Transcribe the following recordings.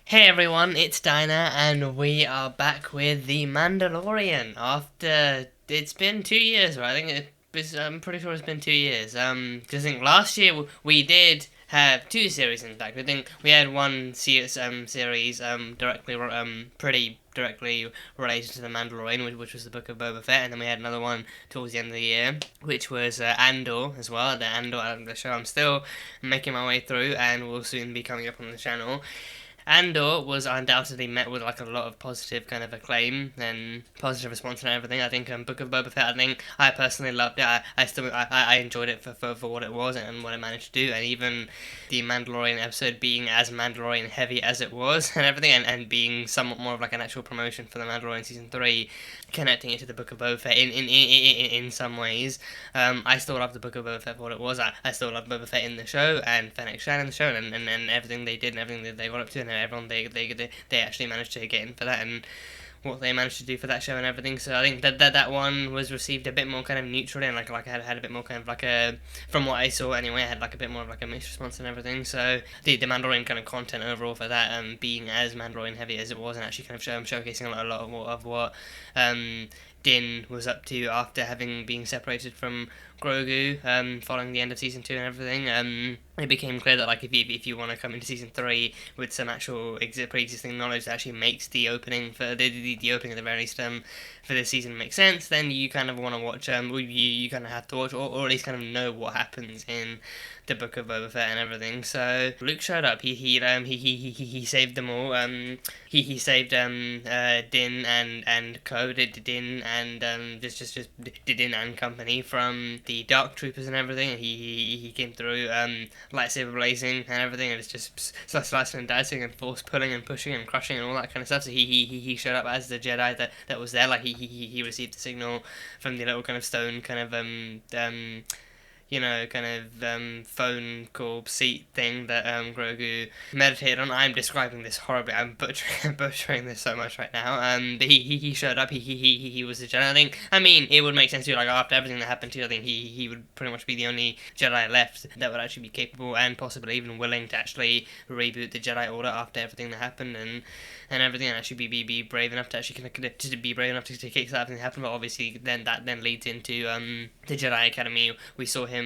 Hey everyone, it's Dinah, and we are back with The Mandalorian after it's been 2 years, right? I'm pretty sure it's been 2 years. 'Cause I think last year we did have two series. In fact, I think we had one series pretty directly related to The Mandalorian, which was the Book of Boba Fett, and then we had another one towards the end of the year, which was Andor as well. The Andor, the show I'm still making my way through, and will soon be coming up on the channel. Andor was undoubtedly met with like a lot of positive kind of acclaim and positive response and everything. I think Book of Boba Fett, I think I personally loved it. I enjoyed it for what it was and what it managed to do, and even the Mandalorian episode being as Mandalorian heavy as it was and everything, and being somewhat more of like an actual promotion for the Mandalorian season 3, connecting it to the Book of Boba Fett in some ways. I still love the Book of Boba Fett for what it was. I still love Boba Fett in the show and Fennec Shan in the show, and everything they did and everything that they got up to, and everyone they actually managed to get in for that, and what they managed to do for that show and everything. So I think that one was received a bit more kind of neutrally, and like I had a bit more kind of like a, from what I saw anyway, I had like a bit more of like a mixed response and everything. So the Mandalorian kind of content overall for that, being as Mandalorian heavy as it was, and actually kind of showcasing a lot of what Din was up to after having been separated from Grogu, following the end of season 2 and everything. It became clear that like if you want to come into season 3 with some actual pre-existing knowledge that actually makes the opening for the opening at the very least for this season make sense, then you kind of want to watch you kind of have to watch, or at least kind of know what happens in the Book of Boba Fett and everything. So Luke showed up. He saved them all. He saved Din and Co. Din and just Din and company from the Dark Troopers and everything. And he came through lightsaber blazing and everything, and it's just slicing and dicing and force pulling and pushing and crushing and all that kind of stuff. So he showed up as the Jedi that was there. Like he received the signal from the little kind of stone kind of phone call seat thing that Grogu meditated on. I'm describing this horribly. I'm butchering this so much right now. But he showed up. He was a Jedi. I mean, it would make sense too. Like after everything that happened to you, I think he would pretty much be the only Jedi left that would actually be capable and possibly even willing to actually reboot the Jedi Order after everything that happened and everything, and actually be brave enough to actually to be brave enough to kick that everything happen. But obviously, then that leads into the Jedi Academy. We saw him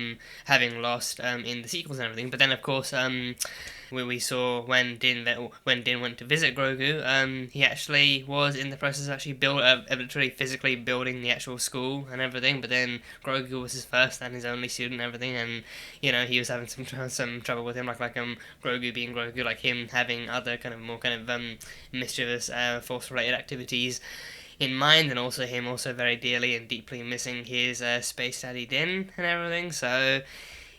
having lost in the sequels and everything, but then of course we saw when Din went to visit Grogu, he actually was in the process of actually literally physically building the actual school and everything. But then Grogu was his first and his only student and everything, and he was having some trouble with him, like Grogu being Grogu, like him having other kind of more kind of mischievous force related activities in mind, and also him also very dearly and deeply missing his space daddy Din and everything. So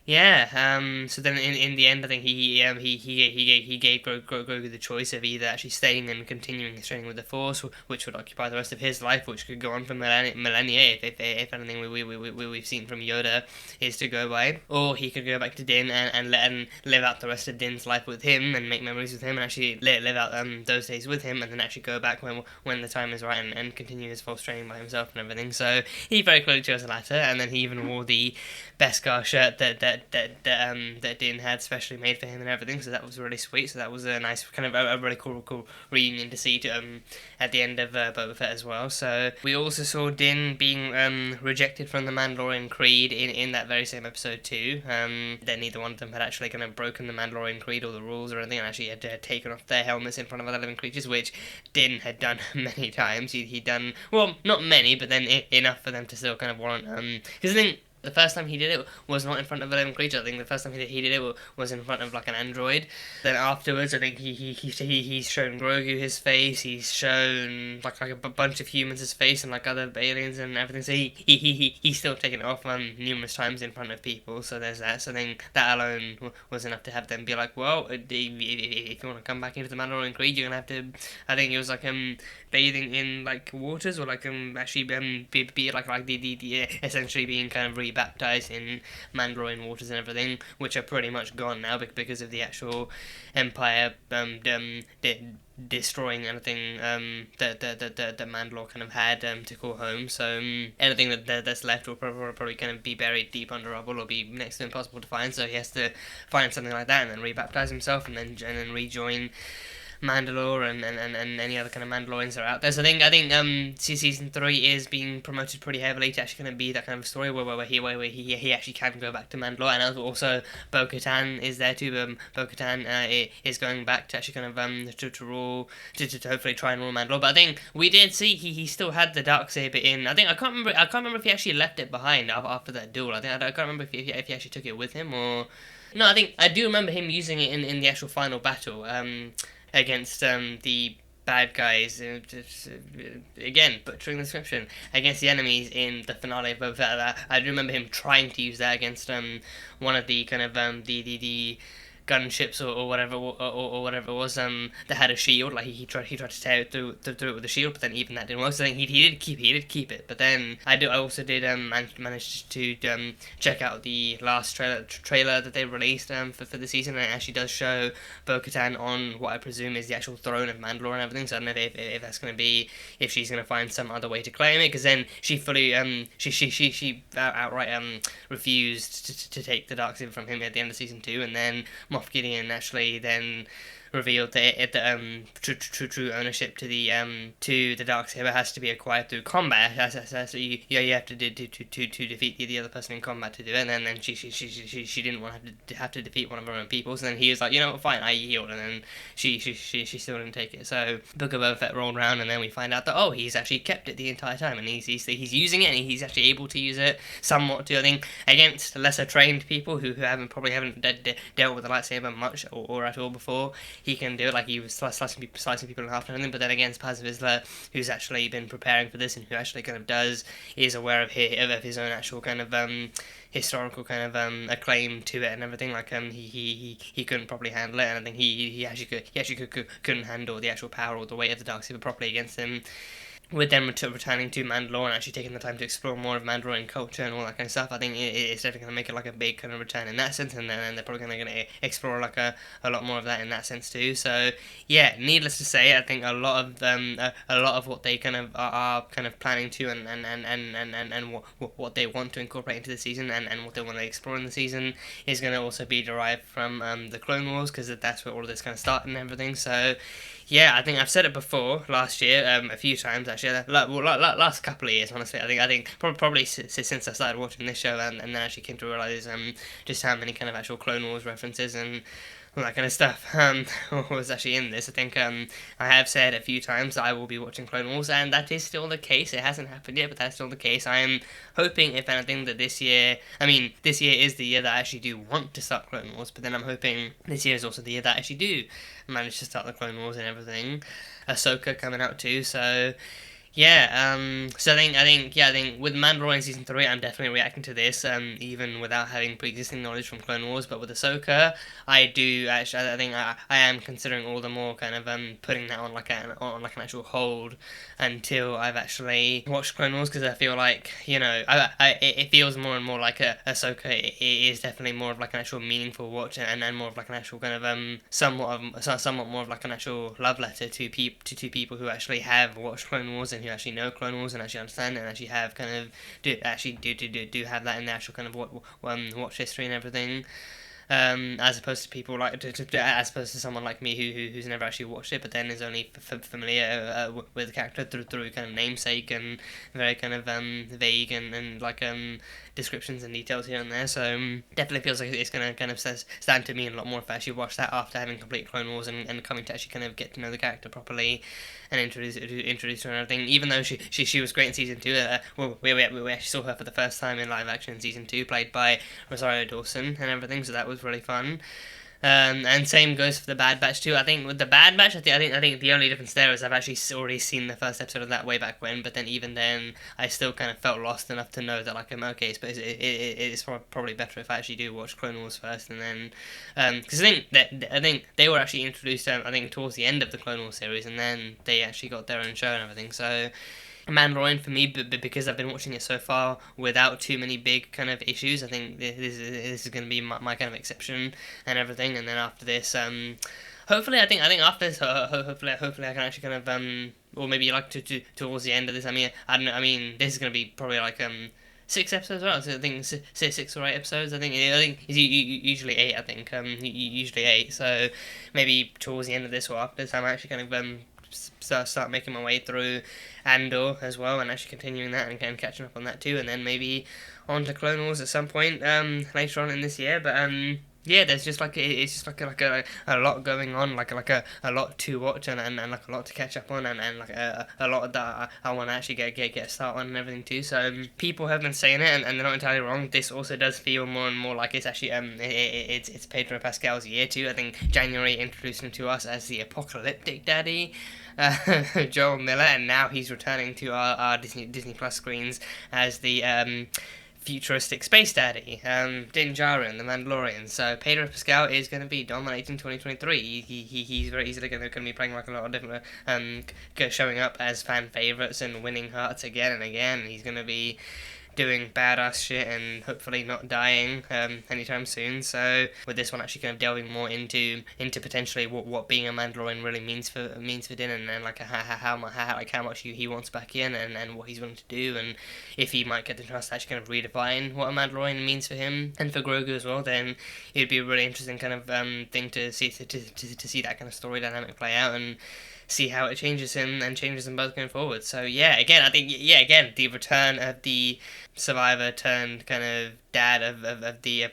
yeah, so then in the end, I think he gave Grogu the choice of either actually staying and continuing his training with the Force, which would occupy the rest of his life, which could go on for millennia, if anything we've seen from Yoda is to go by, or he could go back to Din and live out the rest of Din's life with him and make memories with him and actually live out those days with him, and then actually go back when the time is right and continue his Force training by himself and everything. So he very clearly chose the latter, and then he even wore the Beskar shirt that Din had specially made for him and everything. So that was really sweet. So that was a nice kind of a really cool reunion to see at the end of Boba Fett as well. So we also saw Din being rejected from the Mandalorian Creed in that very same episode too. That neither one of them had actually kind of broken the Mandalorian Creed or the rules or anything, and actually had taken off their helmets in front of other living creatures, which Din had done many times. He'd done, well, not many, but then enough for them to still kind of warrant because I think the first time he did it was not in front of a living creature. I think the first time he did it was in front of like an android. Then afterwards, I think he's shown Grogu his face. He's shown like a bunch of humans his face and like other aliens and everything. So he's still taken it off numerous times in front of people. So there's that. So then that alone was enough to have them be like, well, if you want to come back into the Mandalorian Creed, you're gonna have to. I think it was like bathing in like waters, or like actually be like the essentially being kind of rebaptized in Mandalorian waters and everything, which are pretty much gone now because of the actual Empire destroying anything that Mandalore kind of had to call home. So anything that's left will probably kind of be buried deep under rubble or be next to impossible to find. So he has to find something like that and then rebaptize himself and then rejoin Mandalore and any other kind of Mandalorians that are out there. So I think season 3 is being promoted pretty heavily to actually kind of be that kind of story where he actually can go back to Mandalore, and also Bo-Katan is there too. Bo-Katan is going back to actually kind of to rule to hopefully try and rule Mandalore. But I think we did see he still had the Darksaber in. I can't remember if he actually left it behind after that duel. I can't remember if he actually took it with him or. No, I think I do remember him using it in the actual final battle against the bad guys. Again, butchering the description, against the enemies in the finale of Boba Fett. I do remember him trying to use that against one of the kind of the gunships or whatever or whatever it was that had a shield. Like he tried to tear it through it with a shield, but then even that didn't work. So I think he did keep it. But then I also did manage to check out the last trailer that they released for the season, and it actually does show Bo-Katan on what I presume is the actual throne of Mandalore and everything. So I don't know if that's going to be, if she's going to find some other way to claim it, because then she fully she outright refused to take the Darksaber from him at the end of season 2, and then Moff Gideon actually then revealed that true ownership to the Darksaber has to be acquired through combat. So you have to defeat the other person in combat to do it. And then she didn't want to have to defeat one of her own people. So then he was like, you know what, fine, I yield. And then she still didn't take it. So Book of Boba Fett rolled around, and then we find out that he's actually kept it the entire time, and he's using it, and he's actually able to use it somewhat too. I think against lesser trained people who probably haven't dealt with the lightsaber much or at all before. He can do it, like he was slicing people in half and everything. But then against Paz Vizsla, who's actually been preparing for this and who actually kind of is aware of his own actual kind of historical kind of acclaim to it and everything. Like he couldn't probably handle it, and I think he actually couldn't handle the actual power or the weight of the Darksaber properly against him. With them returning to Mandalore and actually taking the time to explore more of Mandalorian culture and all that kind of stuff, I think it's definitely going to make it like a big kind of return in that sense, and then they're probably going to explore like a lot more of that in that sense too. So yeah, needless to say, I think a lot of what they kind of are kind of planning to and what they want to incorporate into the season and what they want to explore in the season is going to also be derived from the Clone Wars, because that's where all of this kind of started and everything. So yeah, I think I've said it before last year, a few times actually. Last couple of years, honestly. I think probably since I started watching this show, and then actually came to realize just how many kind of actual Clone Wars references and all that kind of stuff was actually in this. I think I have said a few times that I will be watching Clone Wars, and that is still the case. It hasn't happened yet, but that's still the case. I am hoping, if anything, that this year is the year that I actually do want to start Clone Wars, but then I'm hoping this year is also the year that I actually do manage to start the Clone Wars and everything. Ahsoka coming out too, so yeah, so I think with Mandalorian Season 3, I'm definitely reacting to this, even without having pre-existing knowledge from Clone Wars. But with Ahsoka, I think I am considering all the more kind of putting that on like an actual hold until I've actually watched Clone Wars, because I feel like, you know, it feels more and more like Ahsoka is definitely more of like an actual meaningful watch, and more of like an actual kind of somewhat more of like an actual love letter to people who actually have watched Clone Wars and who actually know Clone Wars and actually understand it and actually have kind of do have that in the actual kind of watch history and everything. As opposed to people like as opposed to someone like me who's never actually watched it, but then is only familiar with the character through kind of namesake and very kind of vague and like descriptions and details here and there. So definitely feels like it's gonna kind of stand to me a lot more if I actually watch that after having completed Clone Wars and coming to actually kind of get to know the character properly and introduce her and everything. Even though she was great in season 2, we actually saw her for the first time in live action in season 2, played by Rosario Dawson and everything. So that was really fun. And same goes for the Bad Batch too. I think with the Bad Batch, I think the only difference there is I've actually already seen the first episode of that way back when. But then even then, I still kind of felt lost enough to know that like I'm okay. But it's probably better if I actually do watch Clone Wars first, and then because I think they were actually introduced I think towards the end of the Clone Wars series, and then they actually got their own show and everything. So Mandalorian for me, but because I've been watching it so far without too many big kind of issues, I think this is going to be my kind of exception and everything. And then after this, hopefully I think after this, hopefully I can actually kind of or maybe like towards the end of this. I mean, I don't know. I mean, this is going to be probably like 6 episodes, right? So I think 6 or 8 episodes. I think it's usually 8. I think usually 8. So maybe towards the end of this or after this, I'm actually kind of start making my way through Andor as well, and actually continuing that and catching up on that too, and then maybe on to Clone Wars at some point later on in this year. But yeah, there's just it's just a lot going on, like a lot to watch and like a lot to catch up on, and like a lot that I want to actually get a start on and everything too. So people have been saying it, and they're not entirely wrong. This also does feel more and more like it's actually it's Pedro Pascal's year too. I think January introduced him to us as the apocalyptic daddy, Joel Miller, and now he's returning to our Disney Plus screens as the futuristic space daddy, Din Djarin, the Mandalorian. So Pedro Pascal is going to be dominating 2023. He's very easily going to be playing like a lot of different, showing up as fan favorites and winning hearts again and again. He's going to be doing badass shit and hopefully not dying anytime soon. So with this one actually kind of delving more into potentially what being a Mandalorian really means for Din, and like how much he wants back in, and what he's willing to do, and if he might get the chance to actually kind of redefine what a Mandalorian means for him and for Grogu as well, then it'd be a really interesting kind of thing to see that kind of story dynamic play out, and see how it changes him and changes them both going forward. So yeah, again, I think the return of the survivor turned kind of dad of the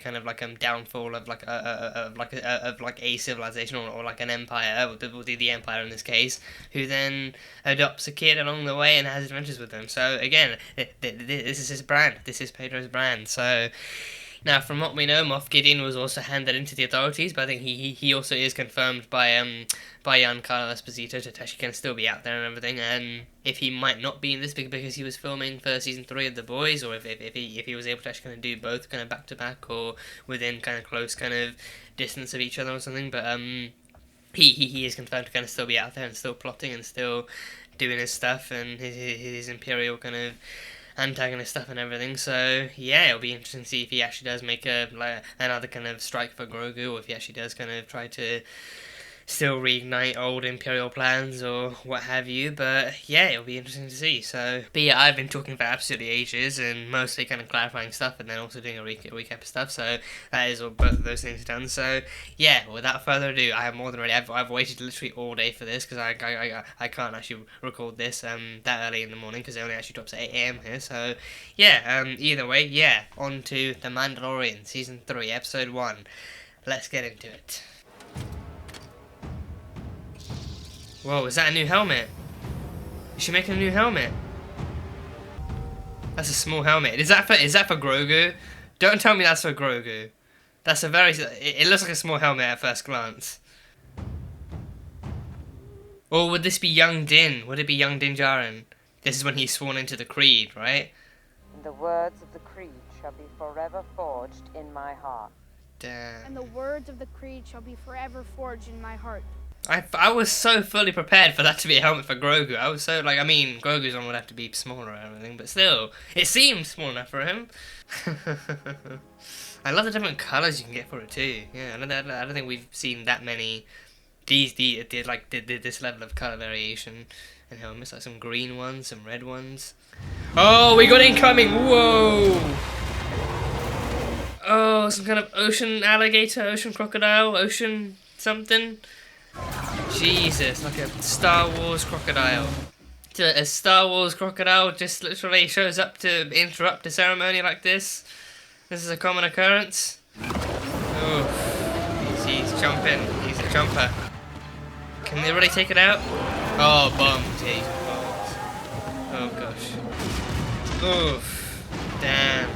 kind of like downfall of like a civilization or like an empire, or the empire in this case, who then adopts a kid along the way and has adventures with them. So again, this is his brand. This is Pedro's brand. So. Now, from what we know, Moff Gideon was also handed into the authorities, but I think he also is confirmed by Giancarlo Esposito to actually can still be out there and everything. And if he might not be in this because he was filming for season 3 of The Boys, or if he was able to actually kind of do both kind of back to back or within kind of close kind of distance of each other or something, but he is confirmed to kind of still be out there and still plotting and still doing his stuff and his Imperial kind of antagonist stuff and everything. So yeah, it'll be interesting to see if he actually does make another kind of strike for Grogu, or if he actually does kind of try to still reignite old Imperial plans or what have you. But yeah, it'll be interesting to see. So, but yeah, I've been talking for absolutely ages and mostly kind of clarifying stuff and then also doing a recap of stuff. So that is all both of those things done. So yeah, without further ado, I am more than ready. I've waited literally all day for this because I can't actually record this that early in the morning because it only actually drops at 8 AM here. So yeah, either way, yeah, on to The Mandalorian season 3 episode 1. Let's get into it. Whoa, is that a new helmet? Is she making a new helmet? That's a small helmet. Is that for Grogu? Don't tell me that's for Grogu. That's a very... It looks like a small helmet at first glance. Or would this be young Din? Would it be young Din Djarin? This is when he's sworn into the Creed, right? And the words of the Creed shall be forever forged in my heart. Damn. And the words of the Creed shall be forever forged in my heart. I was so fully prepared for that to be a helmet for Grogu. I was so, like, I mean, Grogu's one would have to be smaller and everything, but still, it seemed small enough for him. I love the different colours you can get for it too. Yeah, I don't think we've seen that many, this level of colour variation in helmets, like some green ones, some red ones. Oh, we got incoming, whoa! Oh, some kind of ocean alligator, ocean crocodile, ocean something. Jesus, like a Star Wars crocodile. A Star Wars crocodile just literally shows up to interrupt a ceremony like this. This is a common occurrence. Oh, he's jumping. He's a jumper. Can they really take it out? Oh, bombed. He's bombed. Oh gosh. Oof. Damn.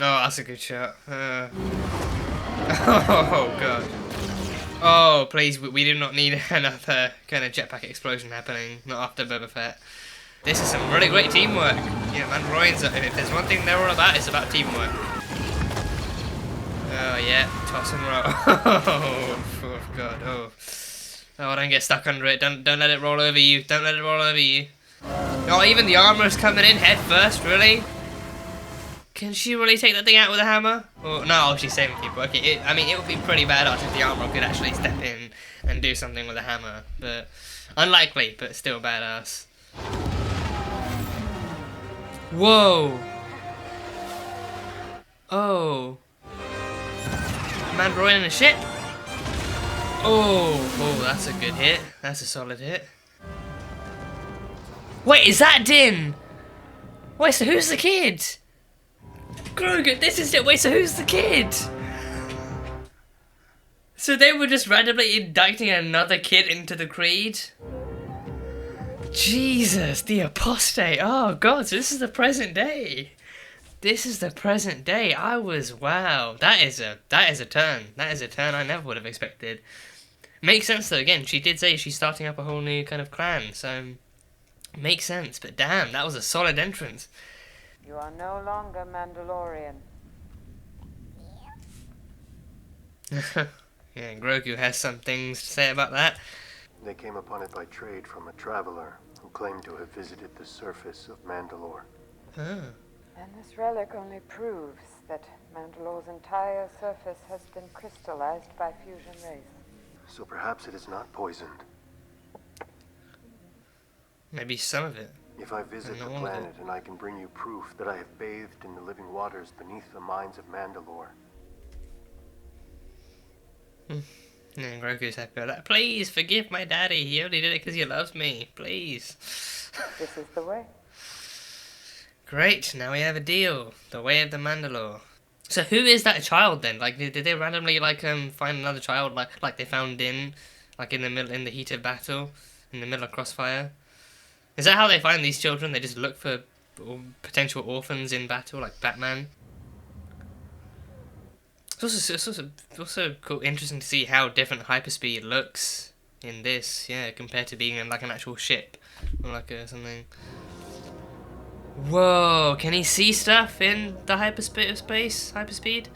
Oh, that's a good shot. Oh god. Oh, please, we do not need another kind of jetpack explosion happening, not after Boba Fett. This is some really great teamwork. Yeah, Mandalorians, if there's one thing they're all about, it's about teamwork. Oh, yeah, toss and roll. Oh, God, oh. Oh, don't get stuck under it. Don't let it roll over you. Don't let it roll over you. Oh, even the armor's coming in head first, really? Can she really take that thing out with a hammer? Or, no, she's saving people. Okay, it would be pretty badass if the armor could actually step in and do something with a hammer. But unlikely, but still badass. Whoa! Oh. Mandalorian in a ship? Oh, that's a good hit. That's a solid hit. Wait, is that Din? Wait, so who's the kid? Grogu, this is it. Wait, so who's the kid? So they were just randomly inducting another kid into the creed? Jesus, the Apostate. Oh god, so this is the present day. This is the present day. Wow. That is a turn. That is a turn I never would have expected. Makes sense though, again, she did say she's starting up a whole new kind of clan, so makes sense, but damn, that was a solid entrance. You are no longer Mandalorian. Yeah, Grogu has some things to say about that. They came upon it by trade from a traveler who claimed to have visited the surface of Mandalore. Oh. And this relic only proves that Mandalore's entire surface has been crystallized by fusion rays. So perhaps it is not poisoned. Maybe some of it. If I visit the planet and I can bring you proof that I have bathed in the living waters beneath the mines of Mandalore. Yeah, Grogu's happy about that. Please forgive my daddy. He only did it because he loves me. Please. This is the way. Great. Now we have a deal. The way of the Mandalore. So who is that child then? Like, did they randomly find another child like they found Din, like in the heat of battle, in the middle of crossfire? Is that how they find these children? They just look for potential orphans in battle, like Batman. It's also cool, interesting to see how different hyperspeed looks in this, yeah, compared to being in like an actual ship or like something. Whoa! Can he see stuff in the hyperspeed?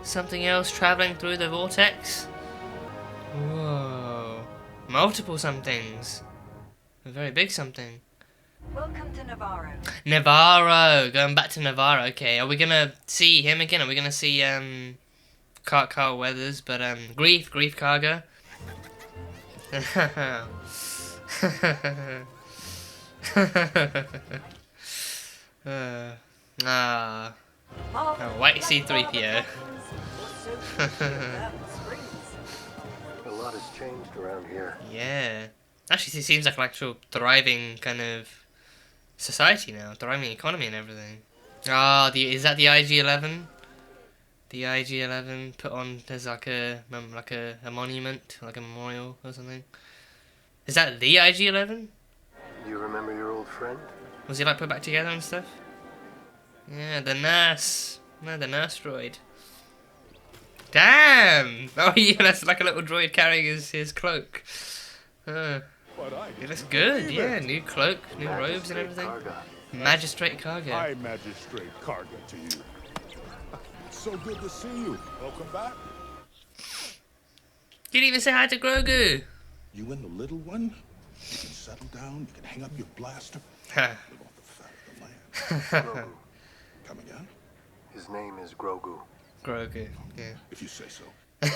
Something else traveling through the vortex? Whoa! Multiple somethings. A very big something. Welcome to Navarro. Navarro! Going back to Navarro, okay. Are we gonna see him again? Are we gonna see, Carl Weathers, but, Greef Karga? White C-3PO. A lot has changed around here. Yeah. Actually, it seems like an actual thriving kind of society now, thriving economy and everything. Is that the IG-11? The IG-11 put on as like a monument, like a memorial or something. Is that the IG-11? Do you remember your old friend? Was he like put back together and stuff? Yeah, the nurse. No, the nurse droid. Damn! Oh yeah, that's like a little droid carrying his cloak. It looks good, yeah. New cloak, new robes and everything. Karga. Magistrate Karga. Hi, Magistrate Karga to you. It's so good to see you. Welcome back. You didn't even say hi to Grogu. You and the little one? You can settle down, you can hang up your blaster. Ha. Live off the fat of the land. Grogu. Come again? His name is Grogu. Grogu, yeah. If you say so. Oh,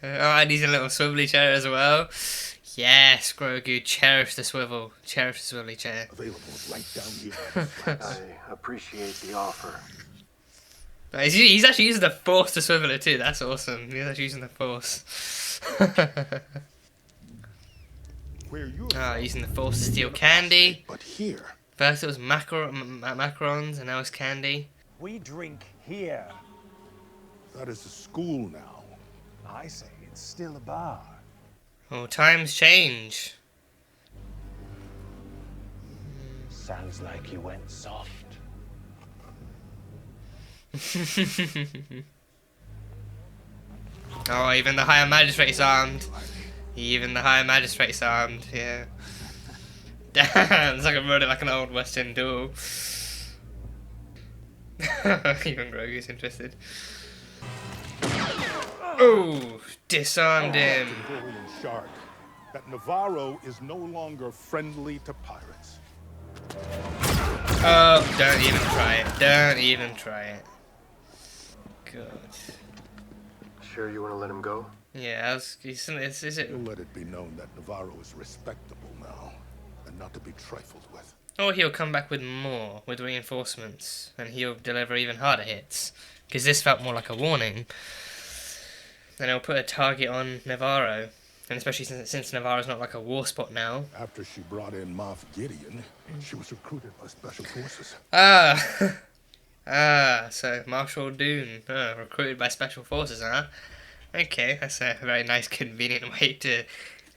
and he's in a little swivelly chair as well. Yes, Grogu, cherish the swivel. Cherish the swivelly chair. Available right down here. I appreciate the offer. He's actually using the Force to swivel it too. That's awesome. He's actually using the Force. Where you're Using the Force to steal candy. But here. First it was macarons, and now it's candy. We drink here. That is a school now. I say it's still a bar. Oh, times change. Sounds like you went soft. Oh, even the higher magistrate's armed. Even the higher magistrate's armed, yeah. Damn, it's like I'm running like an old western duel. Even Grogu's interested. Oh, disarmed him. Mandalorian shark. That Navarro is no longer friendly to pirates. Oh, don't even try it. Don't even try it. God. Sure you want to let him go? Yeah, is it? You'll let it be known that Navarro is respectable now. not to be trifled with. Or he'll come back with more, with reinforcements, and he'll deliver even harder hits. Because this felt more like a warning. And he'll put a target on Navarro. And especially since Navarro's not like a war spot now. After she brought in Moff Gideon, she was recruited by Special Forces. So Marshal Dune, recruited by Special Forces, huh? Okay, that's a very nice, convenient way to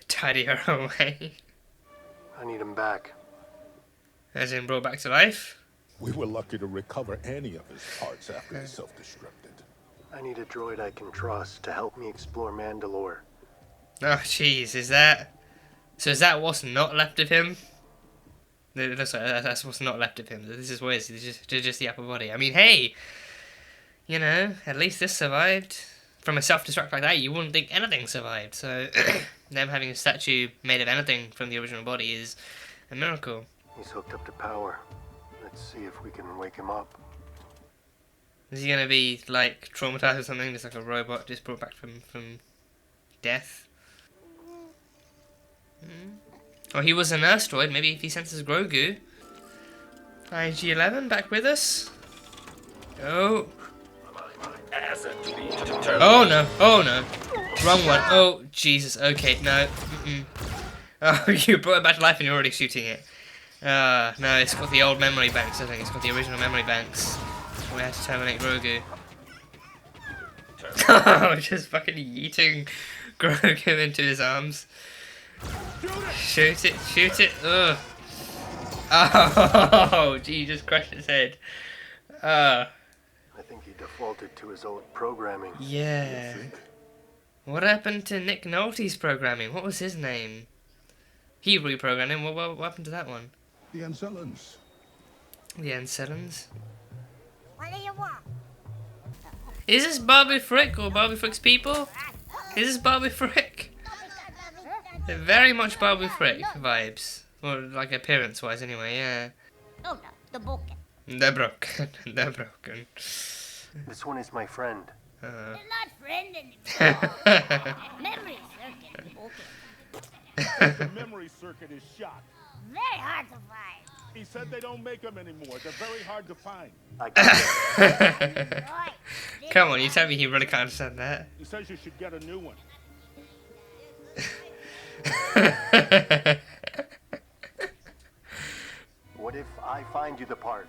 tidy her away. I need him back. As in brought back to life? We were lucky to recover any of his parts after he self-destructed. I need a droid I can trust to help me explore Mandalore. Oh, jeez, is that... So is that what's not left of him? That's what's not left of him. This is what it is. It's just the upper body. I mean, hey! You know, at least this survived. From a self-destruct like that, you wouldn't think anything survived. So, them having a statue made of anything from the original body is a miracle. He's hooked up to power. Let's see if we can wake him up. Is he gonna be, like, traumatized or something? Just like a robot just brought back from death? Or he was an asteroid. Maybe if he senses Grogu. IG-11 back with us. Oh. Oh no. Oh no. Wrong one. Oh, Jesus. Okay, no. Oh, you brought it back to life and you're already shooting it. No, it's got the old memory banks, I think. It's got the original memory banks. We had to terminate Grogu. Oh, just fucking yeeting Grogu into his arms. Shoot it, shoot it. Ugh. Oh, gee, you just crushed his head. I think he defaulted to his old programming. Yeah. What happened to Nick Nolte's programming? What was his name? He reprogrammed him. What happened to that one? The Anzellans. The Anzellans? What do you want? Is this Barbie Frick or Barbie Frick's people? Is this Barbie Frick? They're very much Barbie Frick vibes. Or like appearance-wise anyway, yeah. Oh no, the broken. They're broken. They're broken. This one is my friend. They're not friend anymore. Memory circuit broken. The memory circuit is shot. Very hard to find. He said they don't make them anymore. They're very hard to find. I got it. Right. Come on, you tell me he really can't understand that. He says you should get a new one. What if I find you the part?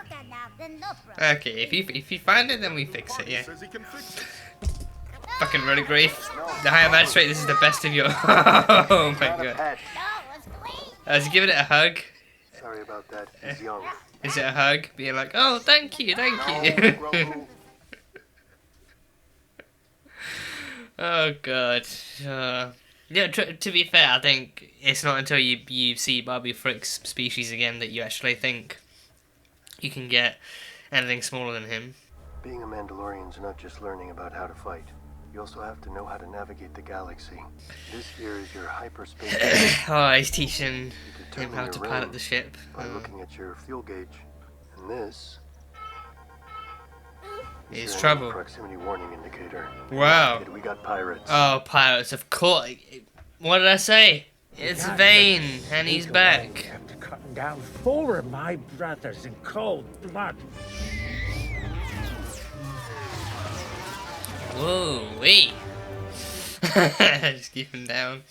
Okay, now then no problem. Okay, if you find it, then we fix it, He yeah. says he can fix it. Fucking really Greef. The higher magistrate, this is the best of your... Oh my Not a god. pet. No, it's clean. Is he giving it a hug? Sorry about that. He's young. Is it a hug? Being like, oh, thank you, thank No, you. Grogu. Oh god. Yeah, to be fair, I think it's not until you see Barbie Frick's species again that you actually think you can get anything smaller than him. Being a Mandalorian is not just learning about how to fight. You also have to know how to navigate the galaxy. This here is your hyperspace. Oh, he's teaching You him determine how your to pilot range the ship. by looking at your fuel gauge. And this It's your trouble. proximity warning indicator. Wow. We got pirates. Oh, pirates, of course. What did I say? It's Vane, and he's back. Kept cutting down 4 of my brothers in cold blood. Whoa, wait. Just keep him down.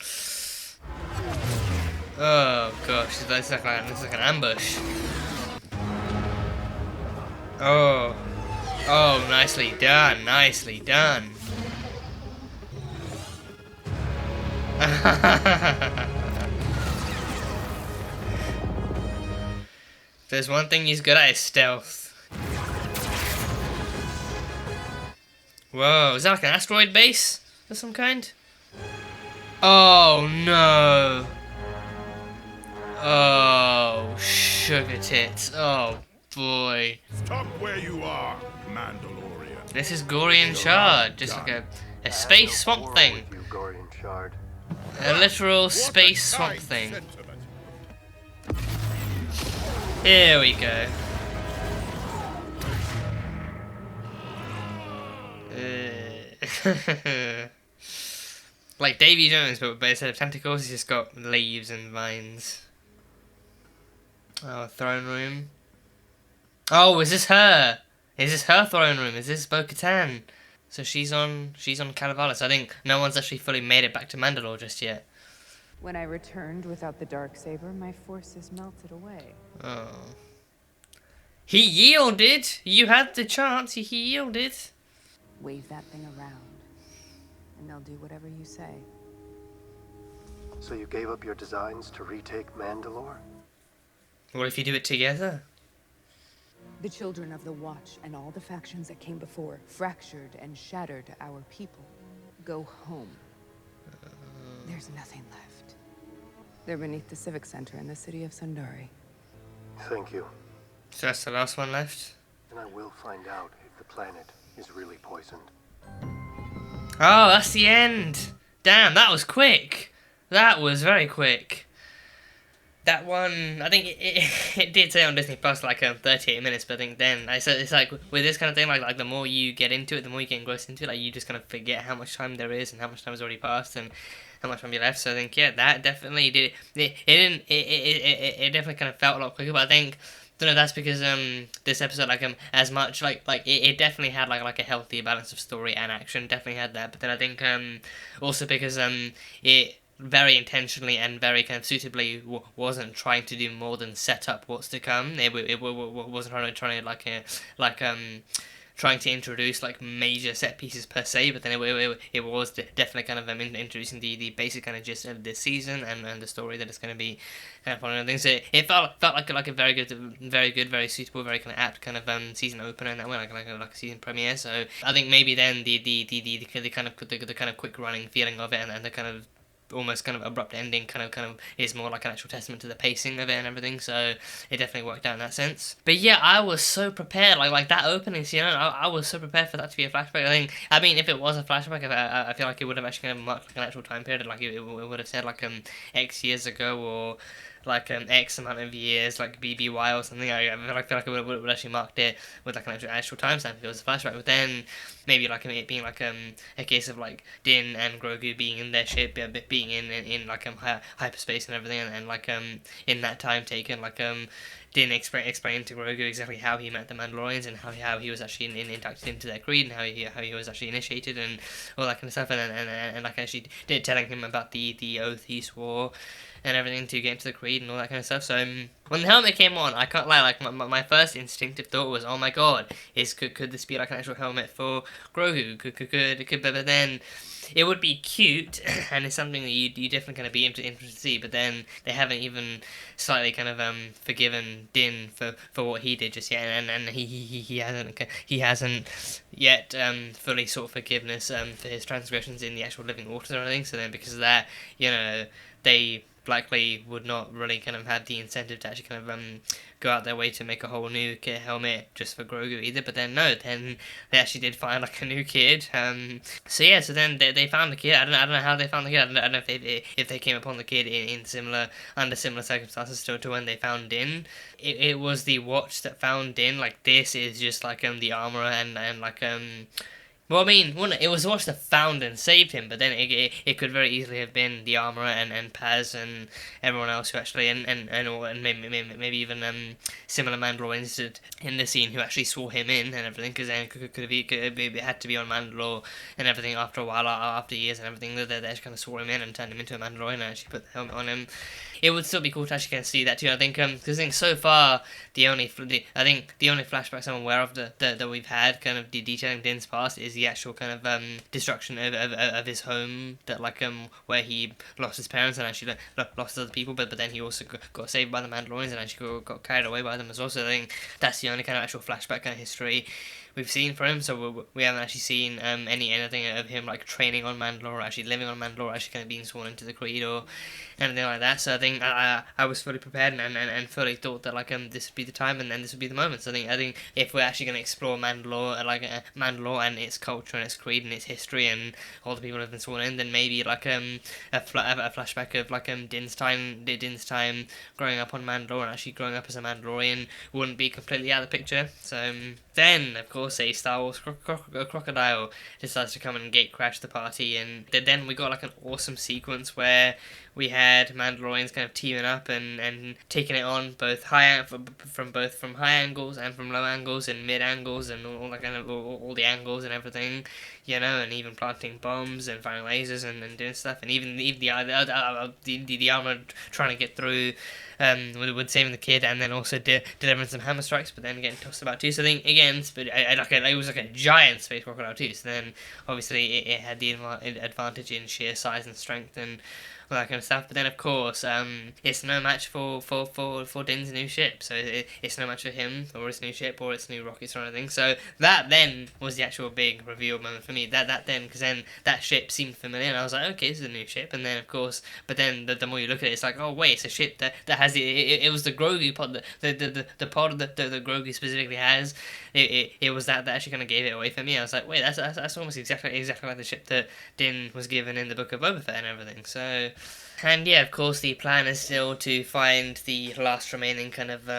Oh gosh, this is like an ambush. Oh. Oh, nicely done, nicely done. If there's one thing he's good at, is stealth. Whoa, is that like an asteroid base of some kind? Oh no. Oh, sugar tits. Oh boy. Stop where you are, Mandalorian. This is Gorian Shard, just like a space swamp thing. With you, Gorian Shard. A literal space swamp Kind thing. sentiment. Here we go. Like Davy Jones, but instead of tentacles, he's just got leaves and vines. Oh, throne room. Oh, is this her? Is this her throne room? Is this Bo-Katan? So she's on Calaveras. I think no one's actually fully made it back to Mandalore just yet. When I returned without the Darksaber, my forces melted away. Oh. He yielded! You had the chance, he yielded. Wave that thing around, and they'll do whatever you say. So you gave up your designs to retake Mandalore? What if you do it together? The children of the Watch and all the factions that came before fractured and shattered our people. Go home. There's nothing left. They're beneath the Civic Center in the city of Sundari. Thank you. So that's the last one left. And I will find out if the planet is really poisoned. Oh, that's the end. Damn, that was quick. That was very quick. That one, I think it did say on Disney Plus like 38 minutes, but I think then it's like with this kind of thing, like the more you get into it, the more you get engrossed into it, like you just kind of forget how much time there is and how much time has already passed and how much time you left. So I think yeah, that definitely did it definitely kind of felt a lot quicker. But I think don't know if that's because this episode as much like it definitely had like a healthy balance of story and action, definitely had that. But then I think also because it very intentionally and very kind of suitably wasn't trying to do more than set up what's to come. It wasn't trying to introduce like major set pieces per se, but then it was definitely kind of introducing the basic kind of gist of this season and the story that it's going to be kind of following things. So it felt like a very good, very suitable, very kind of apt kind of season opener in that way, like a season premiere. So I think maybe then the kind of quick running feeling of it and the kind of almost kind of abrupt ending kind of is more like an actual testament to the pacing of it and everything, so it definitely worked out in that sense. But yeah, I was so prepared, like that opening scene, I was so prepared for that to be a flashback. I mean if it was a flashback, I feel like it would have actually kind of marked like an actual time period, like it would have said like X years ago or like X amount of years, like BBY or something. I feel like it would actually marked it with like an actual timestamp if it was a flashback. But then maybe like it being like a case of like Din and Grogu being in their ship, being in like hyperspace and everything, and like in that time taken, like Din explained to Grogu exactly how he met the Mandalorians and how he was actually inducted into their creed and how he was actually initiated and all that kind of stuff, and like actually did telling him about the oath he swore and everything to get into the creed and all that kind of stuff. So when the helmet came on, I can't lie, like my first instinctive thought was, oh my god, could this be like an actual helmet for Grogu? Could but then it would be cute and it's something that you definitely kind of be interested to see. But then they haven't even slightly kind of forgiven Din for what he did just yet, and he hasn't yet fully sought forgiveness for his transgressions in the actual living waters or anything. So then because of that, you know, they likely would not really kind of have the incentive to actually kind of go out their way to make a whole new kid helmet just for Grogu either. But then no, then they actually did find like a new kid. So yeah, so then they found the kid. I don't know how they found the kid. I don't know if they came upon the kid under similar circumstances to when they found Din. It was the Watch that found Din. Like this is just like the armorer and like well, I mean, it was the Watch that found and saved him, but then it could very easily have been the Armourer and Paz and everyone else who actually, and maybe even similar Mandalorians in the scene who actually saw him in and everything, because then it had to be on Mandalore and everything after a while, after years and everything, that they just kind of saw him in and turned him into a Mandalorian and actually put the helmet on him. It would still be cool to actually kind of see that too. I think because so far the only flashbacks I'm aware of that we've had kind of detailing Din's past is the actual kind of destruction of his home, that like where he lost his parents and actually lost other people, but then he also got saved by the Mandalorians and actually got carried away by them as well. So I think that's the only kind of actual flashback kind of history we've seen for him. So we haven't actually seen anything of him like training on Mandalore, or actually living on Mandalore, or actually kind of being sworn into the creed or anything like that. So I think I was fully prepared and fully thought that like this would be the time and then this would be the moment. So I think if we're actually going to explore Mandalore, Mandalore and its culture and its creed and its history and all the people who have been sworn in, then maybe like a flashback of like Din's time growing up on Mandalore and actually growing up as a Mandalorian wouldn't be completely out of the picture. So then of course course, a Star Wars crocodile decides to come and gate crash the party, and then we got like an awesome sequence where we had Mandalorians kind of teaming up and taking it on both from high angles and from low angles and mid angles and all that kind of all the angles and everything, you know, and even planting bombs and firing lasers and doing stuff, and even the armor trying to get through with saving the kid, and then also delivering some hammer strikes, but then getting tossed about too. So I think again, it was like a giant space crocodile too. So then obviously it had the advantage in sheer size and strength and all that kind of stuff. But then of course, it's no match for Din's new ship. So it's no match for him or his new ship or its new rockets or anything. So that then was the actual big reveal moment for me. That then, because then that ship seemed familiar, and I was like, okay, this is a new ship. And then of course, but then the more you look at it, it's like, oh wait, it's a ship that has it was the Grogu pod, the pod that the Grogu specifically has. It was that actually kind of gave it away for me. I was like, wait, that's almost exactly like the ship that Din was given in the Book of Boba Fett and everything. So, and yeah, of course, the plan is still to find the last remaining kind of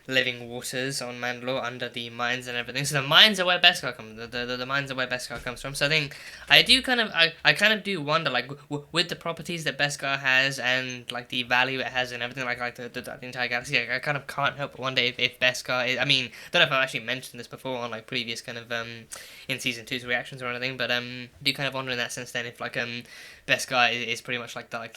living waters on Mandalore under the mines and everything. So the mines are where Beskar comes. The mines are where Beskar comes from. So I think I kind of do wonder, like with the properties that Beskar has and like the value it has and everything, like the entire galaxy. I kind of can't help but wonder if Beskar is. I mean, I don't know if I've actually mentioned this before on like previous kind of in season 2's reactions or anything, but do kind of wonder in that sense then if like Beskar is pretty much like their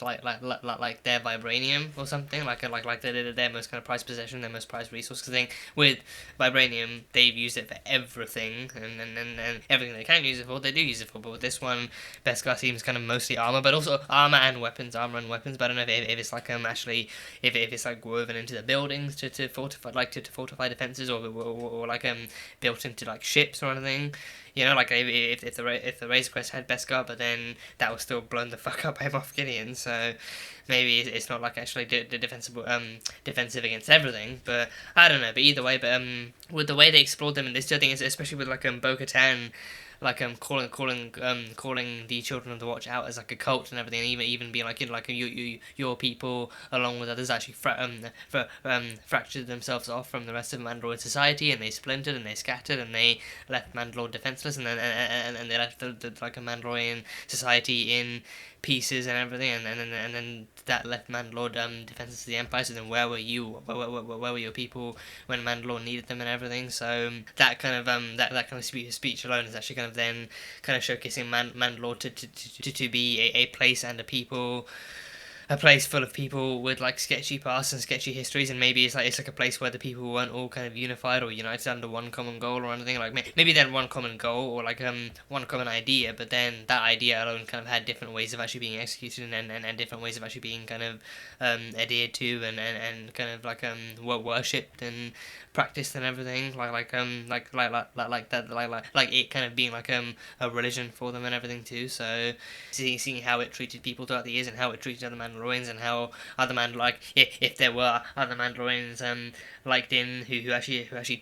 vibranium or something, like their most kind of prized possession, their most prized resource. Because I think with vibranium, they've used it for everything, and everything they can use it for, they do use it for. But with this one, Beskar seems kind of mostly armor, but also armor and weapons. But I don't know if it's like actually if it's like woven into the buildings to fortify defenses, or like built into like ships or anything. You know, like if the Razor Crest had Beskar, but then that was still blown the fuck up by Moff Gideon, so maybe it's not like actually defensive against everything. But I don't know. But either way, with the way they explored them in this, I think, especially with like Bo-Katan, like calling the Children of the Watch out as like a cult and everything, and even being like, you know, like your people along with others actually fractured themselves off from the rest of Mandalorian society, and they splintered and they scattered and they left Mandalore defenseless, and then and they left the like a Mandalorian society in pieces and everything, and then that left Mandalore defenseless to the Empire. So then where were you? Where were your people when Mandalore needed them and everything? So that kind of that kind of speech alone is actually kind of then kind of showcasing Mandalore to be a place and a people. A place full of people with like sketchy pasts and sketchy histories, and maybe it's like a place where the people weren't all kind of unified or united under one common goal or anything. Like maybe they had one common goal or like one common idea, but then that idea alone kind of had different ways of actually being executed and different ways of actually being kind of adhered to and kind of like worshipped and practiced and everything. Like it kind of being like a religion for them and everything too. So seeing how it treated people throughout the years and how it treated other Mandalorians, and how other if there were other Mandalorians like Din who actually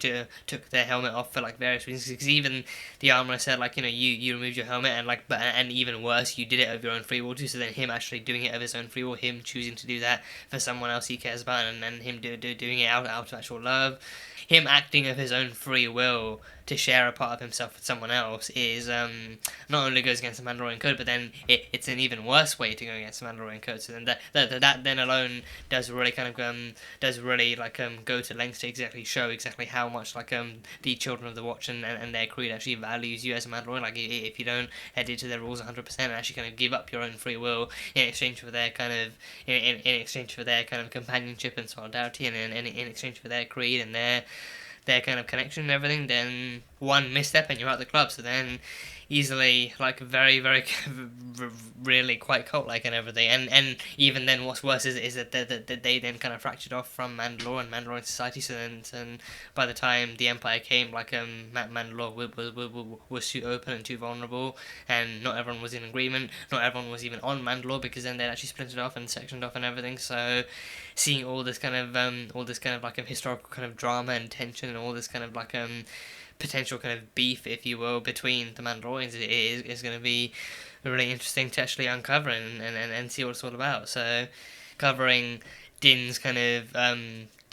took their helmet off for like various reasons, because even the armorer said like, you know, you removed your helmet and even worse, you did it of your own free will too. So then him actually doing it of his own free will, him choosing to do that for someone else he cares about, and then him doing it out of actual love, him acting of his own free will to share a part of himself with someone else is not only goes against the Mandalorian code, but then it's an even worse way to go against the Mandalorian code. So then that then alone does really kind of go to lengths to exactly show exactly how much like the Children of the Watch and their creed actually values you as a Mandalorian. Like if you don't adhere to their rules 100% and actually kind of give up your own free will in exchange for their kind of in exchange for their kind of companionship and solidarity, and in exchange for their creed and their kind of connection and everything, then one misstep and you're out the club. So then easily like very really quite cult-like and everything, and even then what's worse is that they then kind of fractured off from Mandalore and Mandalorian society. So then by the time the Empire came, like Mandalore was too open and too vulnerable, and not everyone was in agreement, not everyone was even on Mandalore, because then they'd actually splintered off and sectioned off and everything. So seeing all this kind of like a historical kind of drama and tension and all this kind of like potential kind of beef, if you will, between the Mandalorians is going to be really interesting to actually uncover and see what it's all about. So covering Din's kind of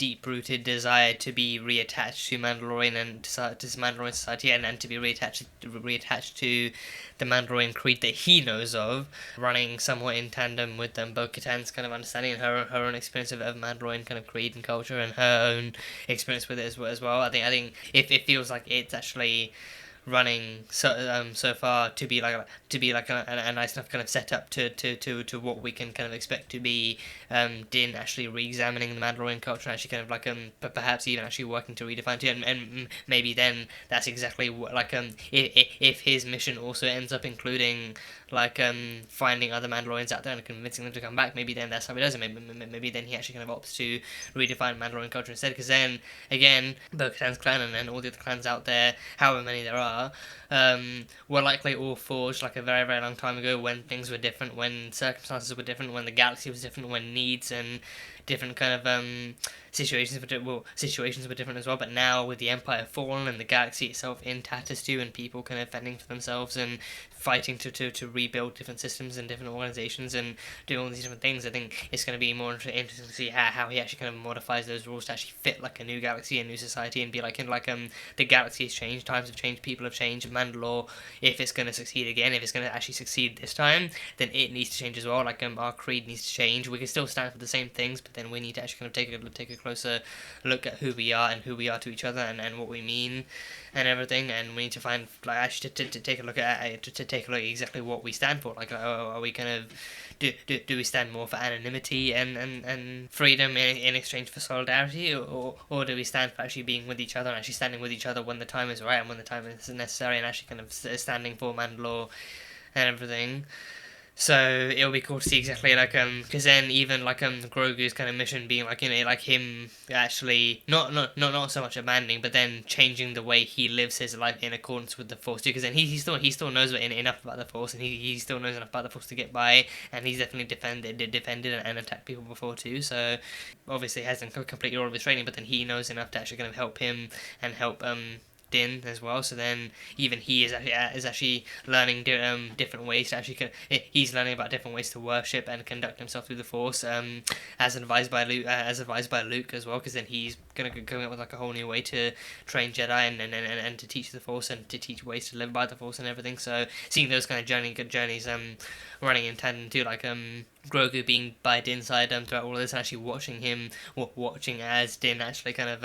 deep-rooted desire to be reattached to Mandalorian and to Mandalorian society, and to be reattached to the Mandalorian creed that he knows of, running somewhat in tandem with Bo-Katan's kind of understanding and her own experience of Mandalorian kind of creed and culture, and her own experience with it as well. I think if it feels like it's actually running so far to be like a nice enough kind of setup to what we can kind of expect to be Din actually re-examining the Mandalorian culture, and actually kind of like perhaps even actually working to redefine it, and maybe then that's exactly what if his mission also ends up including finding other Mandalorians out there and convincing them to come back, maybe then that's how he does it. Maybe then he actually kind of opts to redefine Mandalorian culture instead, because then again Bo-Katan's clan and all the other clans out there, however many there are, were likely all forged like a very, very long time ago, when things were different, when circumstances were different, when the galaxy was different, when needs and different kind of situations were different as well. But now, with the Empire fallen and the galaxy itself in tatters too, and people kind of fending for themselves and fighting to rebuild different systems and different organizations and doing all these different things, I think it's going to be more interesting to see how he actually kind of modifies those rules to actually fit like a new galaxy, a new society, and be the galaxy has changed, times have changed, people have changed. Mandalore, if it's going to succeed again, if it's going to actually succeed this time, then it needs to change as well. Our creed needs to change. We can still stand for the same things, but then we need to actually kind of take a closer look at who we are and who we are to each other, and what we mean and everything. And we need to find actually to take a look at exactly what we stand for. Are we kind of do we stand more for anonymity and freedom in exchange for solidarity, or do we stand for actually being with each other and actually standing with each other when the time is right and when the time is necessary, and actually kind of standing for Mandalore and everything. So it'll be cool to see exactly because then even Grogu's kind of mission being him actually not so much abandoning, but then changing the way he lives his life in accordance with the Force too. Because then he still knows enough about the Force, and he still knows enough about the Force to get by, and he's definitely defended and attacked people before too. So obviously hasn't completed all of his training, but then he knows enough to actually kind of help him and help Din as well. So then even he is actually learning different ways to actually he's learning about different ways to worship and conduct himself through the Force, as advised by Luke as well, because then he's gonna come up with a whole new way to train Jedi and to teach the Force and to teach ways to live by the Force and everything. So seeing those kind of journeys running in tandem too, Grogu being by Din's side throughout all of this, and actually watching as Din actually kind of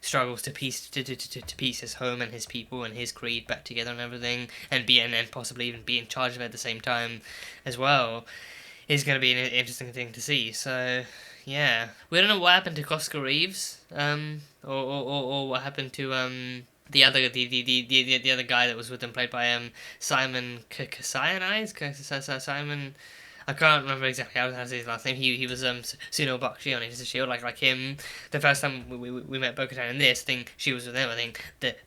struggles to piece his home and his people and his creed back together and everything, and possibly even be in charge of it at the same time as well, is going to be an interesting thing to see. So yeah, we don't know what happened to Cosca Reeves, or what happened to the other guy that was with him, played by Simon Simon. I can't remember exactly how to say his last name. He was Suno Bakshi on Agents of S.H.I.E.L.D. like him. The first time we met Bo-Katan in this, I think she was with him. I think that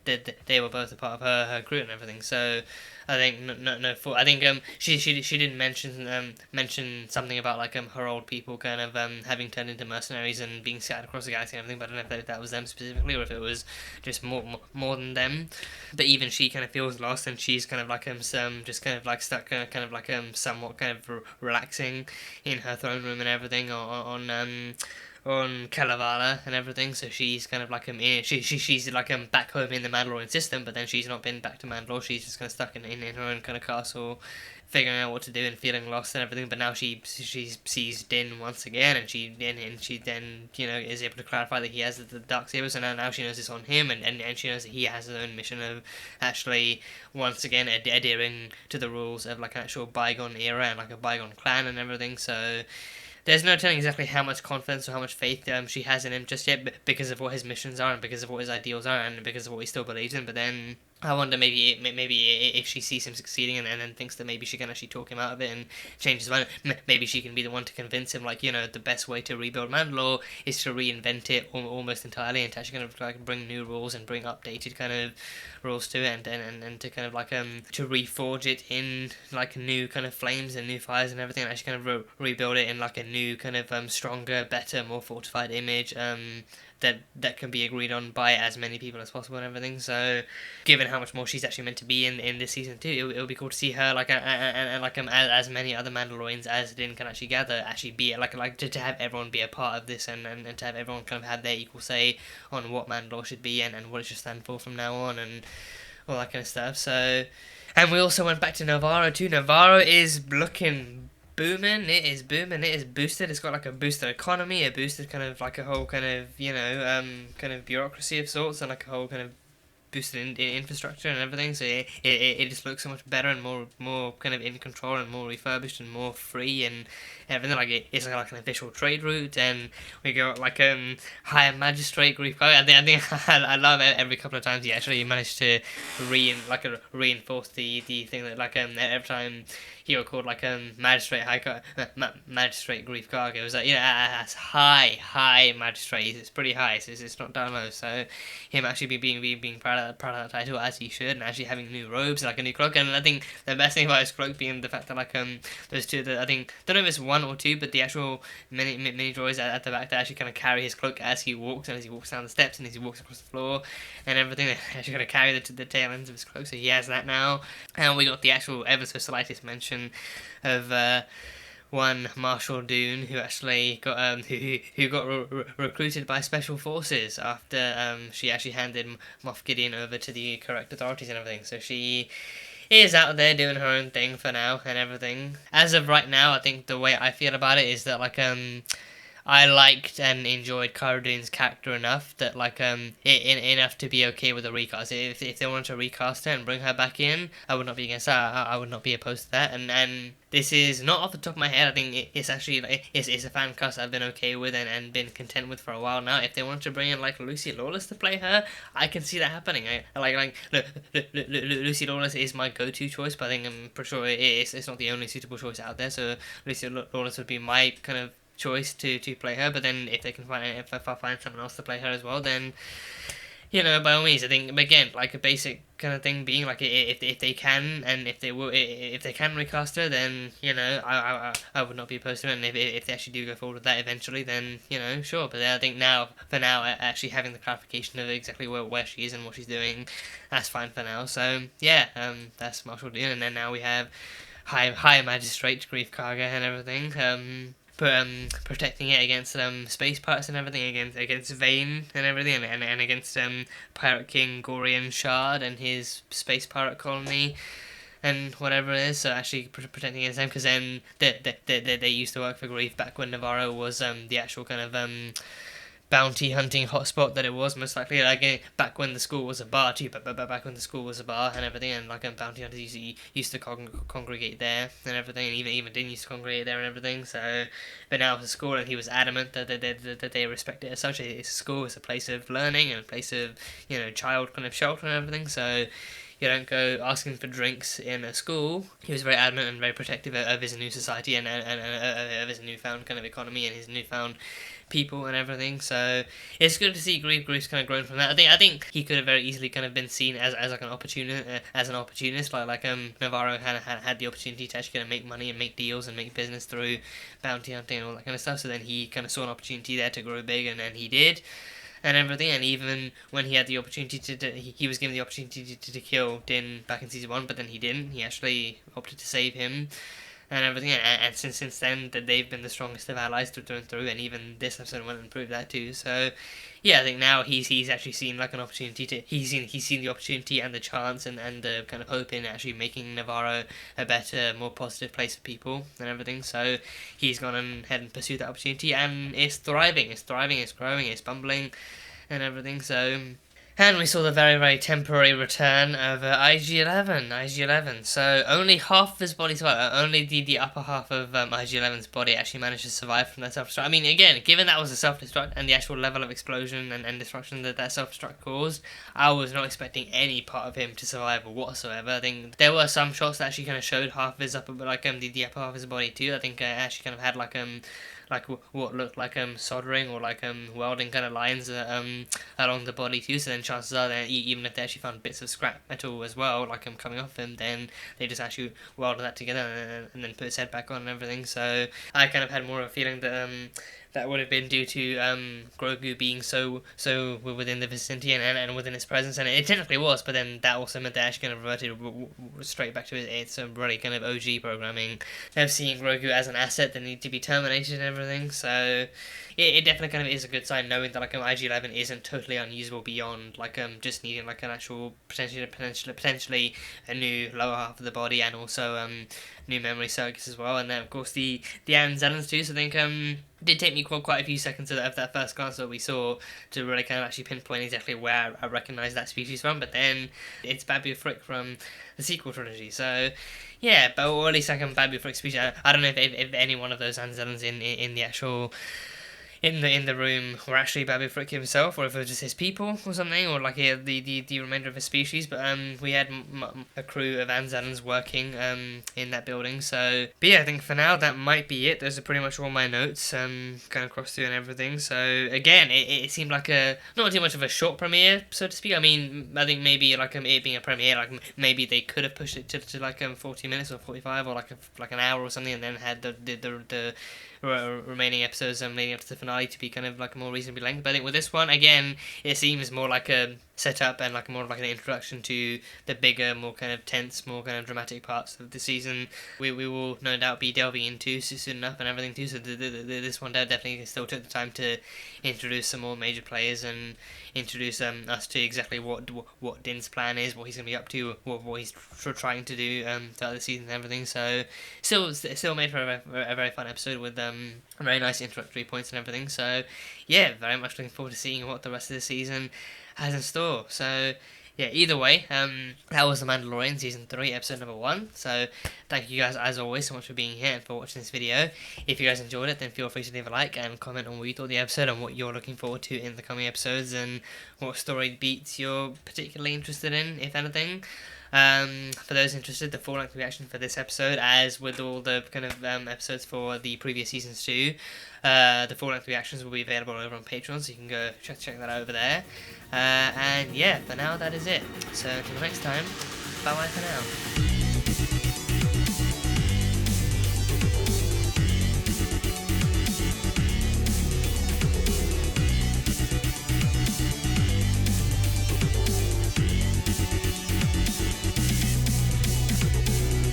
they were both a part of her crew and everything. So I think I think she did mention something about her old people kind of having turned into mercenaries and being scattered across the galaxy and everything. But I don't know if that was them specifically, or if it was just more than them. But even she kind of feels lost, and she's kind of just kind of stuck kind of somewhat kind of relaxing in her throne room and everything on Kalevala and everything. So she's kind of she's back home in the Mandalorian system, but then she's not been back to Mandalore. She's just kind of stuck in her own kind of castle, figuring out what to do and feeling lost and everything. But now she sees Din once again, and she then is able to clarify that he has the dark saber. So now she knows it's on him, and she knows that he has his own mission of actually once again adhering to the rules of an actual bygone era and a bygone clan and everything. So there's no telling exactly how much confidence or how much faith she has in him just yet, because of what his missions are and because of what his ideals are and because of what he still believes in. But then I wonder maybe if she sees him succeeding and then thinks that maybe she can actually talk him out of it and change his mind. Maybe she can be the one to convince him, the best way to rebuild Mandalore is to reinvent it almost entirely, and to actually kind of bring new rules and bring updated kind of rules to it, and to kind of to reforge it in new kind of flames and new fires and everything, and actually kind of rebuild it in a new kind of stronger, better, more fortified image, that can be agreed on by as many people as possible and everything. So, given how much more she's actually meant to be in this season too, it'll be cool to see her as many other Mandalorians as Din can actually gather, actually be to have everyone be a part of this, and to have everyone kind of have their equal say on what Mandalore should be and what it should stand for from now on and all that kind of stuff. So, and we also went back to Navarro too. Navarro is looking booming. It is booming. It is boosted. It's got like a boosted economy, a boosted kind of like a whole kind of kind of bureaucracy of sorts, and like a whole kind of boosted in infrastructure and everything. So it just looks so much better and more kind of in control and more refurbished and more free and everything. Like it's like an official trade route, and we got like higher magistrate Greef. I think I love it. Every couple of times he actually managed to reinforce the thing that like every time he was called like magistrate magistrate Greef Karga. It was like that's high magistrate. It's pretty high. So it's not down low. So him actually being proud of that title as he should, and actually having new robes like a new cloak. And I think the best thing about his cloak being the fact that like those two that I think don't know if it's one or two, but the actual mini droids at the back that actually kind of carry his cloak as he walks and as he walks down the steps and as he walks across the floor and everything. They're actually going to carry the tail ends of his cloak, so he has that now. And we got the actual ever so slightest mention of one Marshal Dune, who actually got who got recruited by special forces after she actually handed Moff Gideon over to the correct authorities and everything. So she is out there doing her own thing for now and everything. As of right now, I think the way I feel about it is that like I liked and enjoyed Cara Dune's character enough that like enough to be okay with a recast. If they wanted to recast her and bring her back in, I would not be against that. I would not be opposed to that. And this is not off the top of my head. I think it's actually like it's a fan cast I've been okay with and been content with for a while now. If they wanted to bring in like Lucy Lawless to play her, I can see that happening. Look, Lucy Lawless is my go-to choice, but I think I'm pretty sure it's not the only suitable choice out there. So Lucy Lawless would be my kind of choice to play her, but then if I find someone else to play her as well, then by all means. I think again, like a basic kind of thing being like if they can and if they can recast her, then I would not be opposed to it. And if they actually do go forward with that eventually, then sure. But I think for now actually having the clarification of exactly where she is and what she's doing, that's fine for now. So yeah, that's Marshal Dune, and then now we have High Magistrate Greef Karga and everything. Protecting it against space pirates and everything, against Vane and everything, and against Pirate King Gorian Shard and his space pirate colony and whatever it is. So actually protecting against them, because then they used to work for Greef back when Navarro was the actual kind of bounty hunting hotspot that it was, most likely, like back when the school was a bar too, but back when the school was a bar and everything, and like bounty hunters used to congregate there and everything, and even Din used to congregate there and everything. So, but now it's a school, and he was adamant that they respect it as such. It's a school, it's a place of learning and a place of child kind of shelter and everything. So you don't go asking for drinks in a school. He was very adamant and very protective of his new society and of his newfound kind of economy and his newfound people and everything. So it's good to see Greef's kind of grown from that. I think he could have very easily kind of been seen as like an opportunist, like Navarro had the opportunity to actually kind of make money and make deals and make business through bounty hunting and all that kind of stuff. So then he kind of saw an opportunity there to grow big, and he did. And everything, and even when he had the opportunity he was given the opportunity to kill Din back in season 1, but then he didn't. He actually opted to save him and everything, and since then that they've been the strongest of allies through and through, and even this episode went and proved that too. So yeah, I think now he's actually seen like an opportunity he's seen the opportunity and the chance and the kind of hope in actually making Navarro a better, more positive place for people and everything. So he's gone ahead and pursued that opportunity, and it's thriving, it's growing, it's bumbling and everything. So, and we saw the very, very temporary return of IG-11. So only half of his body survived. Only the upper half of IG-11's body actually managed to survive from that self-destruct. I mean, again, given that was a self-destruct and the actual level of explosion and destruction that self-destruct caused, I was not expecting any part of him to survive whatsoever. I think there were some shots that actually kind of showed half of his upper, the upper half of his body too. I think actually kind of had like what looked like soldering or like welding kind of lines along the body too. So then chances are that even if they actually found bits of scrap metal as well, like coming off him, then they just actually welded that together and then put his head back on and everything. So I kind of had more of a feeling that that would have been due to Grogu being so within the vicinity and within his presence, and it technically was, but then that also meant that Ash kind of reverted straight back to its really kind of OG programming of seeing Grogu as an asset that needed to be terminated and everything. So it definitely kind of is a good sign, knowing that like IG-11 isn't totally unusable beyond like just needing like an actual potentially a new lower half of the body, and also new memory circuits as well. And then of course the Anzellans too. So I think did take me quite a few seconds of that first glance that we saw to really kind of actually pinpoint exactly where I recognise that species from. But then it's Babu Frick from the sequel trilogy. So yeah, but or at least like Babu Frick species. I don't know if any one of those Anzellans in the actual in the room were actually Babu Frick himself, or if it was just his people or something, or like the remainder of his species. But we had a crew of Anzellans working in that building. So, but yeah, I think for now that might be it. Those are pretty much all my notes kind of crossed through and everything. So again, it seemed like a not too much of a short premiere, so to speak. I mean, I think maybe like it being a premiere, like maybe they could have pushed it to like 40 minutes or 45 or like an hour or something, and then had the remaining episodes leading up to the finale to be kind of like more reasonably length. But I think with this one, again, it seems more like a setup and like more like an introduction to the bigger, more kind of tense, more kind of dramatic parts of the season. We will no doubt be delving into soon enough and everything too. So this one definitely still took the time to introduce some more major players and introduce us to exactly what Din's plan is, what he's going to be up to, what he's trying to do throughout the season and everything. So still made for a very fun episode with very nice introductory points and everything. So yeah, very much looking forward to seeing what the rest of the season has in store. So yeah, either way, that was The Mandalorian Season 3, Episode number 1. So thank you guys, as always, so much for being here and for watching this video. If you guys enjoyed it, then feel free to leave a like and comment on what you thought of the episode and what you're looking forward to in the coming episodes, and what story beats you're particularly interested in, if anything. For those interested, the full-length reaction for this episode, as with all the kind of episodes for the previous seasons too, the full-length reactions will be available over on Patreon, so you can go check that out over there. And yeah, for now that is it. So until next time, bye bye for now.